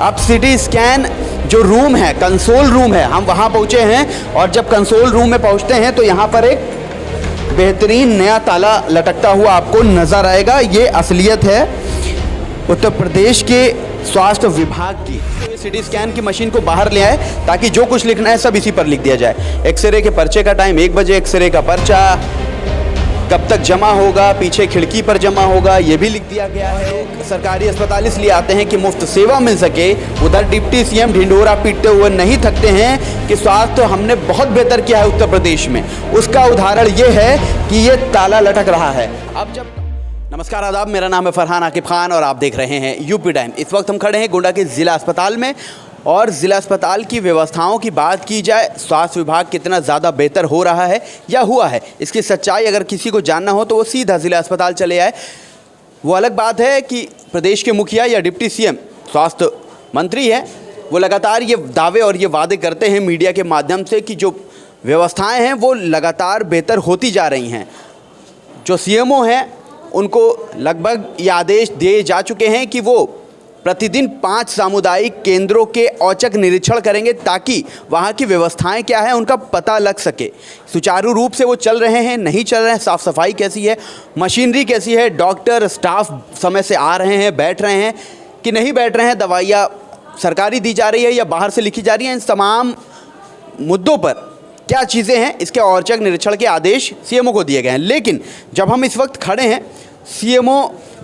अब CT scan जो room है, कंसोल रूम है, हम वहाँ पहुँचे हैं और जब कंसोल रूम में पहुँचते हैं तो यहाँ पर एक बेहतरीन नया ताला लटकता हुआ आपको नज़र आएगा। ये असलियत है उत्तर प्रदेश के स्वास्थ्य विभाग की। तो सिटी स्कैन की मशीन को बाहर ले आए ताकि जो कुछ लिखना है सब इसी पर लिख दिया जाए। एक्सरे के पर्चे का टाइम 1 बजे, एक्सरे का पर्चा कब तक जमा होगा, पीछे खिड़की पर जमा होगा, ये भी लिख दिया गया है। सरकारी अस्पताल इसलिए आते हैं कि मुफ्त सेवा मिल सके। उधर डिप्टी सीएम ढिंढोरा पीटते हुए नहीं थकते हैं कि स्वास्थ्य हमने बहुत बेहतर किया है उत्तर प्रदेश में। उसका उदाहरण ये है कि ये ताला लटक रहा है। अब जब नमस्कार आदाब, मेरा नाम है फरहान आकिब खान और आप देख रहे हैं यूपी टाइम। इस वक्त हम खड़े हैं गोंडा के ज़िला अस्पताल में और ज़िला अस्पताल की व्यवस्थाओं की बात की जाए, स्वास्थ्य विभाग कितना ज़्यादा बेहतर हो रहा है या हुआ है, इसकी सच्चाई अगर किसी को जानना हो तो वो सीधा ज़िला अस्पताल चले आए। वो अलग बात है कि प्रदेश के मुखिया या डिप्टी सीएम स्वास्थ्य मंत्री है, वो लगातार ये दावे और ये वादे करते हैं मीडिया के माध्यम से कि जो व्यवस्थाएँ हैं वो लगातार बेहतर होती जा रही हैं। जो सीएमओ हैं उनको लगभग ये आदेश दिए जा चुके हैं कि वो प्रतिदिन 5 सामुदायिक केंद्रों के औचक निरीक्षण करेंगे ताकि वहाँ की व्यवस्थाएं क्या है उनका पता लग सके। सुचारू रूप से वो चल रहे हैं, नहीं चल रहे हैं, साफ़ सफाई कैसी है, मशीनरी कैसी है, डॉक्टर स्टाफ समय से आ रहे हैं, बैठ रहे हैं कि नहीं बैठ रहे हैं, दवाइयाँ सरकारी दी जा रही है या बाहर से लिखी जा रही हैं, इन तमाम मुद्दों पर क्या चीज़ें हैं, इसके औचक निरीक्षण के आदेश सीएमओ को दिए गए हैं। लेकिन जब हम इस वक्त खड़े हैं सीएमओ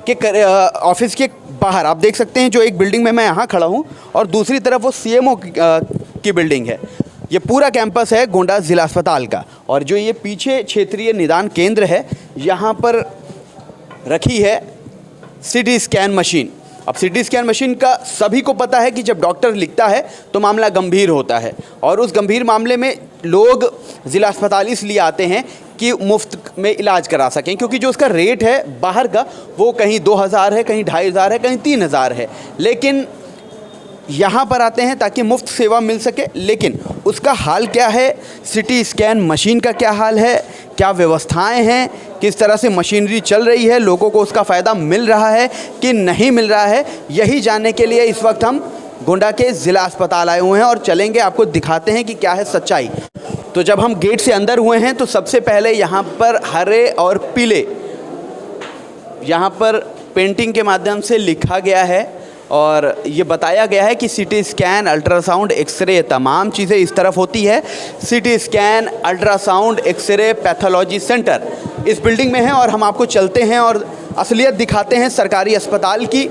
के ऑफिस के बाहर, आप देख सकते हैं जो एक बिल्डिंग में मैं यहाँ खड़ा हूँ और दूसरी तरफ वो सीएमओ की बिल्डिंग है। ये पूरा कैंपस है गोंडा ज़िला अस्पताल का और जो ये पीछे क्षेत्रीय निदान केंद्र है यहाँ पर रखी है सिटी स्कैन मशीन। अब सिटी स्कैन मशीन का सभी को पता है कि जब डॉक्टर लिखता है तो मामला गंभीर होता है और उस गंभीर मामले में लोग ज़िला अस्पताल इसलिए आते हैं कि मुफ्त में इलाज करा सकें, क्योंकि जो उसका रेट है बाहर का वो कहीं 2000 है, कहीं 2500 है, कहीं 3000 है। लेकिन यहाँ पर आते हैं ताकि मुफ्त सेवा मिल सके। लेकिन उसका हाल क्या है, सिटी स्कैन मशीन का क्या हाल है, क्या व्यवस्थाएं हैं, किस तरह से मशीनरी चल रही है, लोगों को उसका फ़ायदा मिल रहा है कि नहीं मिल रहा है, यही जानने के लिए इस वक्त हम गोंडा के ज़िला अस्पताल आए हुए हैं और चलेंगे, आपको दिखाते हैं कि क्या है सच्चाई। तो जब हम गेट से अंदर हुए हैं तो सबसे पहले यहाँ पर हरे और पीले यहाँ पर पेंटिंग के माध्यम से लिखा गया है और ये बताया गया है कि सिटी स्कैन, अल्ट्रासाउंड, एक्सरे तमाम चीज़ें इस तरफ होती है। CT scan, ultrasound, x-ray, pathology centre इस बिल्डिंग में है और हम आपको चलते हैं और असलियत दिखाते हैं सरकारी अस्पताल की।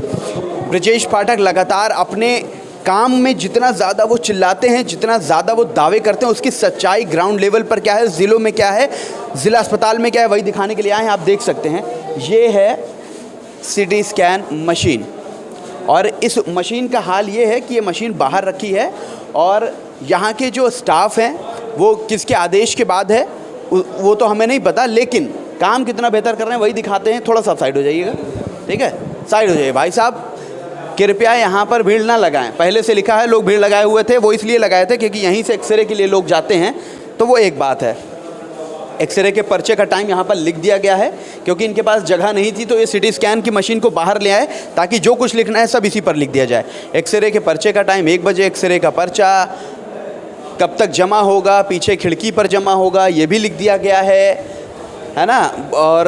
ब्रजेश पाठक लगातार अपने काम में जितना ज़्यादा वो चिल्लाते हैं, जितना ज़्यादा वो दावे करते हैं, उसकी सच्चाई ग्राउंड लेवल पर क्या है, ज़िलों में क्या है, ज़िला अस्पताल में क्या है, वही दिखाने के लिए आए हैं। आप देख सकते हैं ये है सिटी स्कैन मशीन और इस मशीन का हाल ये है कि ये मशीन बाहर रखी है और यहाँ के जो स्टाफ हैं वो किसके आदेश के बाद है वो तो हमें नहीं पता, लेकिन काम कितना बेहतर कर रहे हैं वही दिखाते हैं। थोड़ा सा साइड हो जाइएगा, ठीक है, साइड हो जाइए भाई साहब, कृपया यहाँ पर भीड़ ना लगाएं। पहले से लिखा है, लोग भीड़ लगाए हुए थे, वो इसलिए लगाए थे क्योंकि यहीं से एक्सरे के लिए लोग जाते हैं, तो वो एक बात है। एक्सरे के पर्चे का टाइम यहाँ पर लिख दिया गया है क्योंकि इनके पास जगह नहीं थी तो ये सिटी स्कैन की मशीन को बाहर ले आए ताकि जो कुछ लिखना है सब इसी पर लिख दिया जाए। एक्सरे के पर्चे का टाइम 1 बजे, एक्सरे का पर्चा कब तक जमा होगा, पीछे खिड़की पर जमा होगा, ये भी लिख दिया गया है ना, और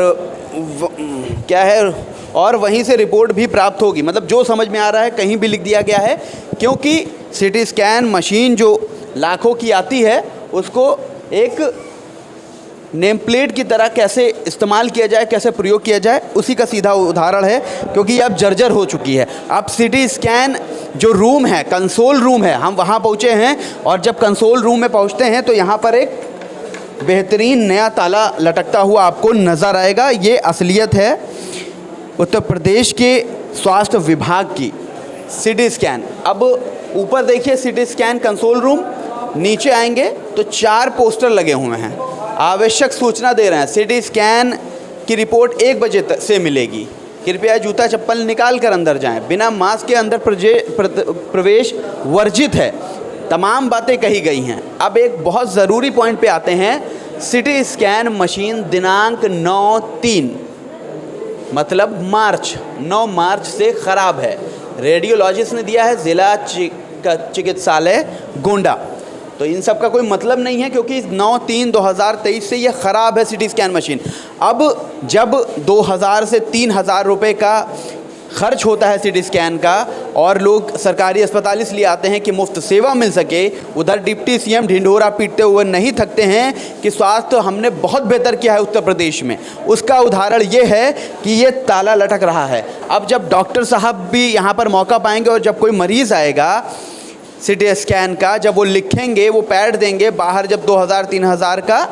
क्या है, और वहीं से रिपोर्ट भी प्राप्त होगी। मतलब जो समझ में आ रहा है कहीं भी लिख दिया गया है, क्योंकि सिटी स्कैन मशीन जो लाखों की आती है उसको एक नेम प्लेट की तरह कैसे इस्तेमाल किया जाए, कैसे प्रयोग किया जाए, उसी का सीधा उदाहरण है, क्योंकि ये अब जर्जर हो चुकी है। अब सिटी स्कैन जो रूम है, कंसोल रूम है, हम वहाँ पहुँचे हैं और जब कंसोल रूम में पहुँचते हैं तो यहाँ पर एक बेहतरीन नया ताला लटकता हुआ आपको नज़र आएगा। ये असलियत है उत्तर प्रदेश के स्वास्थ्य विभाग की। सिटी स्कैन, अब ऊपर देखिए सिटी स्कैन कंसोल रूम, नीचे आएंगे तो 4 पोस्टर लगे हुए हैं, आवश्यक सूचना दे रहे हैं। सिटी स्कैन की रिपोर्ट 1 बजे से मिलेगी, कृपया जूता चप्पल निकाल कर अंदर जाएं, बिना मास्क के अंदर प्रवेश वर्जित है, तमाम बातें कही गई हैं। अब एक बहुत ज़रूरी पॉइंट पे आते हैं, सिटी स्कैन मशीन दिनांक 9/3 मतलब मार्च 9 मार्च से ख़राब है। रेडियोलॉजिस्ट ने दिया है जिला चिकित्सालय गोंडा। तो इन सब का कोई मतलब नहीं है, क्योंकि 9/3/2023 से ये ख़राब है सिटी स्कैन मशीन। अब जब 2000 से 3000 रुपये का खर्च होता है सिटी स्कैन का, और लोग सरकारी अस्पताल इसलिए आते हैं कि मुफ्त सेवा मिल सके, उधर डिप्टी सीएम ढिंढोरा पीटते हुए नहीं थकते हैं कि स्वास्थ्य हमने बहुत बेहतर किया है उत्तर प्रदेश में। उसका उदाहरण ये है कि ये ताला लटक रहा है। अब जब डॉक्टर साहब भी यहाँ पर मौका पाएंगे और जब कोई मरीज़ आएगा सिटी स्कैन का, जब वो लिखेंगे, वो पैड देंगे बाहर, जब 2000-3000 का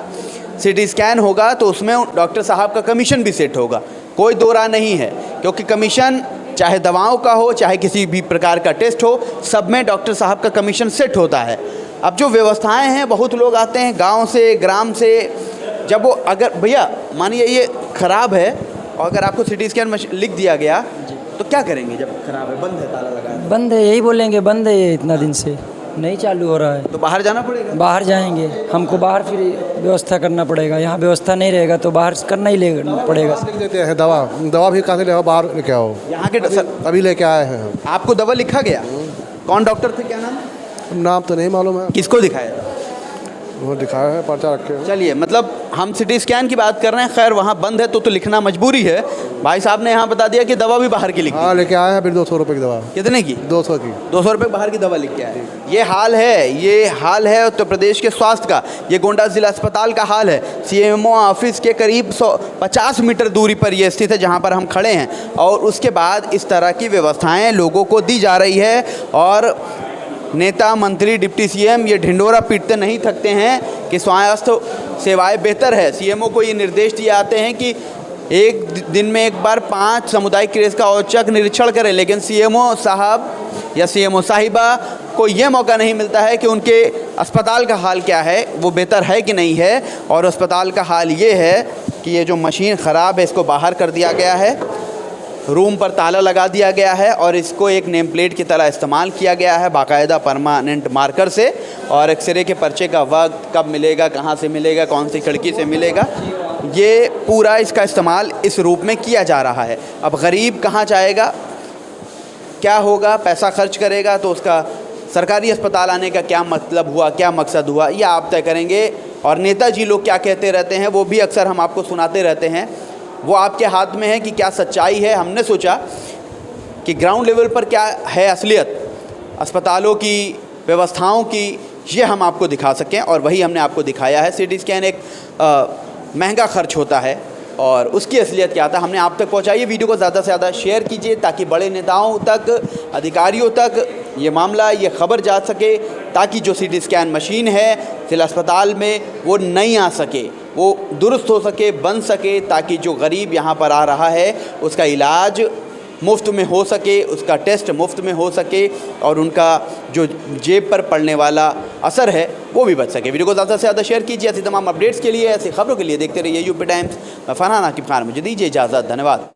सिटी स्कैन होगा तो उसमें डॉक्टर साहब का कमीशन भी सेट होगा, कोई दो राय नहीं है। क्योंकि कमीशन चाहे दवाओं का हो, चाहे किसी भी प्रकार का टेस्ट हो, सब में डॉक्टर साहब का कमीशन सेट होता है। अब जो व्यवस्थाएं हैं, बहुत लोग आते हैं गांव से, ग्राम से, जब वो अगर भैया मानिए ये ख़राब है और अगर आपको सिटी स्कैन मशीन लिख दिया गया तो क्या करेंगे? जब ख़राब है, बंद है, ताला लगा है, बंद है, यही बोलेंगे बंद है, ये इतना दिन से नहीं चालू हो रहा है, तो बाहर जाना पड़ेगा। बाहर जाएंगे, हमको बाहर फिर व्यवस्था करना पड़ेगा। यहाँ व्यवस्था नहीं रहेगा तो बाहर करना ही पड़ेगा। लिख देते हैं दवा भी कहाँ से ले आओ, बाहर लेके आओ। यहाँ के अभी लेके आए हैं हम। आपको दवा लिखा गया? कौन डॉक्टर थे, क्या नाम? नाम तो नहीं मालूम है। किसको दिखाया? वो दिखाया है, पर्चा रखे हैं। चलिए, मतलब हम सिटी स्कैन की बात कर रहे हैं। खैर वहाँ बंद है तो लिखना मजबूरी है। भाई साहब ने यहाँ बता दिया कि दवा भी बाहर की लिखी। हाँ, लेके आए हैं फिर 200 रुपये की दवा। कितने की? 200 की। 200 रुपये बाहर की दवा लिख के आए। ये हाल है उत्तर प्रदेश के स्वास्थ्य का। ये गोंडा जिला अस्पताल का हाल है। सीएमओ ऑफिस के करीब 150 मीटर दूरी पर ये स्थित है जहाँ पर हम खड़े हैं, और उसके बाद इस तरह की व्यवस्थाएँ लोगों को दी जा रही है। और नेता, मंत्री, डिप्टी सीएम ये ढिंढोरा पीटते नहीं थकते हैं कि स्वास्थ्य सेवाएं बेहतर है। सीएमओ को ये निर्देश दिए आते हैं कि एक दिन में एक बार 5 सामुदायिक केंद्र का औचक निरीक्षण करें, लेकिन सीएमओ साहब या सीएमओ साहिबा को ये मौका नहीं मिलता है कि उनके अस्पताल का हाल क्या है, वो बेहतर है कि नहीं है। और अस्पताल का हाल ये है कि ये जो मशीन ख़राब है इसको बाहर कर दिया गया है, रूम पर ताला लगा दिया गया है, और इसको एक नेम प्लेट की तरह इस्तेमाल किया गया है बाकायदा परमानेंट मार्कर से। और एक्सरे के पर्चे का वक्त कब मिलेगा, कहाँ से मिलेगा, कौन सी खिड़की से मिलेगा, ये पूरा इसका इस्तेमाल इस रूप में किया जा रहा है। अब गरीब कहाँ जाएगा, क्या होगा, पैसा खर्च करेगा तो उसका सरकारी अस्पताल आने का क्या मतलब हुआ, क्या मकसद हुआ, ये आप तय करेंगे। और नेताजी लोग क्या कहते रहते हैं वो भी अक्सर हम आपको सुनाते रहते हैं, वो आपके हाथ में है कि क्या सच्चाई है। हमने सोचा कि ग्राउंड लेवल पर क्या है असलियत अस्पतालों की, व्यवस्थाओं की, ये हम आपको दिखा सकें, और वही हमने आपको दिखाया है। सिटी स्कैन एक महंगा खर्च होता है और उसकी असलियत क्या था हमने आप तक पहुंचाई। वीडियो को ज़्यादा से ज़्यादा शेयर कीजिए ताकि बड़े नेताओं तक, अधिकारियों तक ये मामला, ये खबर जा सके, ताकि जो सिटी स्कैन मशीन है जिला अस्पताल में वो नहीं आ सके, वो दुरुस्त हो सके, बन सके, ताकि जो गरीब यहाँ पर आ रहा है उसका इलाज मुफ्त में हो सके, उसका टेस्ट मुफ्त में हो सके, और उनका जो जेब पर पड़ने वाला असर है वो भी बच सके। वीडियो को ज़्यादा से ज़्यादा शेयर कीजिए। ऐसी तमाम अपडेट्स के लिए, ऐसी खबरों के लिए देखते रहिए यूपी टाइम्स। फरहान आकिब खान, मुझे दीजिए इजाज़त। धन्यवाद।